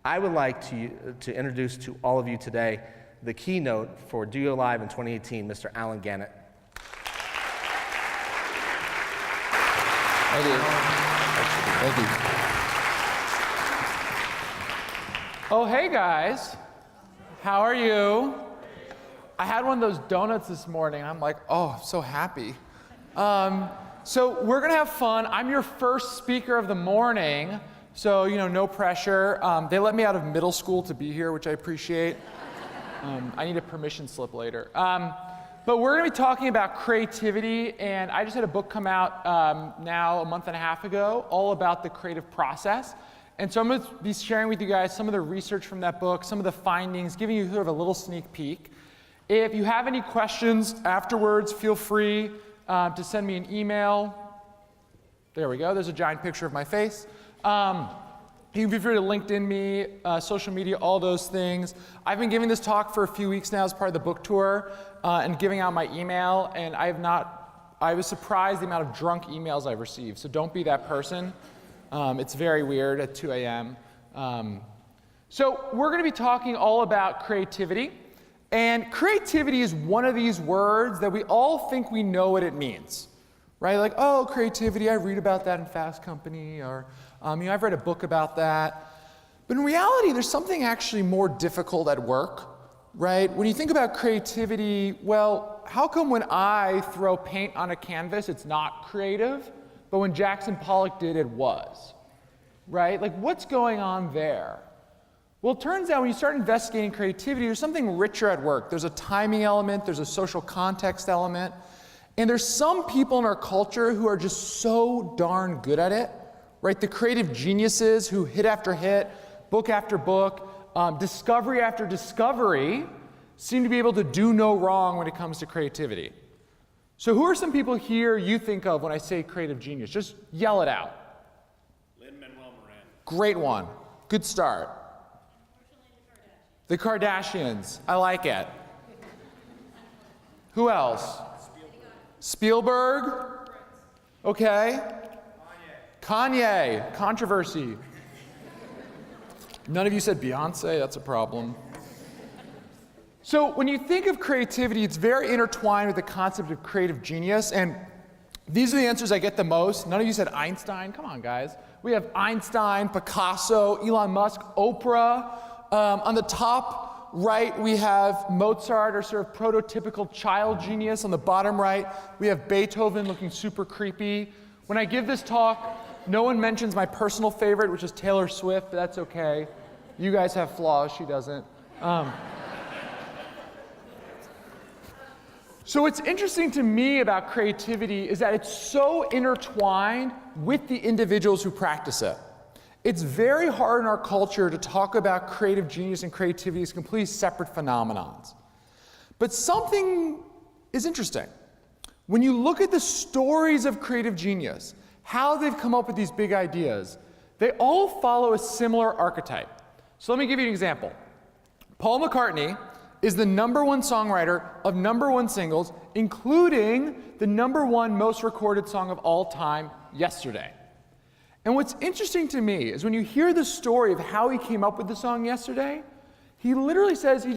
I would like to introduce to all of you today the keynote for DOYO Live in 2018, Mr. Allen Gannett. Thank you. Thank you. Oh, hey guys. How are you? I had one of those donuts this morning. I'm like, oh, I'm so happy. So we're gonna have fun. I'm your first speaker of the morning, so no pressure. They let me out of middle school to be here, which I appreciate. I need a permission slip later. But we're gonna be talking about creativity, and I just had a book come out now a month and a half ago, all about the creative process. And so I'm gonna be sharing with you guys some of the research from that book, some of the findings, giving you sort of a little sneak peek. If you have any questions afterwards, feel free to send me an email. There we go, there's a giant picture of my face. You can be free to LinkedIn me, social media, all those things. I've been giving this talk for a few weeks now as part of the book tour and giving out my email, and I was surprised the amount of drunk emails I've received, so don't be that person. It's very weird at 2 a.m. So we're gonna be talking all about creativity, and creativity is one of these words that we all think we know what it means, right? Like, oh, creativity, I read about that in Fast Company, or I've read a book about that. But in reality, there's something actually more difficult at work, right? When you think about creativity, well, how come when I throw paint on a canvas, it's not creative, but when Jackson Pollock did, it was, right? Like, what's going on there? Well, it turns out when you start investigating creativity, there's something richer at work. There's a timing element, there's a social context element, and there's some people in our culture who are just so darn good at it, right? The creative geniuses who hit after hit, book after book, discovery after discovery, seem to be able to do no wrong when it comes to creativity. So who are some people here you think of when I say creative genius? Just yell it out. Lin-Manuel Miranda. Great one. Good start. The Kardashians. I like it. Who else? Spielberg? Okay. Kanye. Controversy. None of you said Beyonce. That's a problem. So when you think of creativity, it's very intertwined with the concept of creative genius, and these are the answers I get the most. None of you said Einstein. Come on, guys. We have Einstein, Picasso, Elon Musk, Oprah. On the top right, we have Mozart, or sort of prototypical child genius. On the bottom right, we have Beethoven looking super creepy. When I give this talk, no one mentions my personal favorite, which is Taylor Swift, but that's okay. You guys have flaws, she doesn't. So what's interesting to me about creativity is that it's so intertwined with the individuals who practice it. It's very hard in our culture to talk about creative genius and creativity as completely separate phenomenons. But something is interesting. When you look at the stories of creative genius, how they've come up with these big ideas, they all follow a similar archetype. So let me give you an example. Paul McCartney is the #1 songwriter of #1 singles, including the #1 most recorded song of all time, Yesterday. And what's interesting to me is when you hear the story of how he came up with the song Yesterday, he literally says he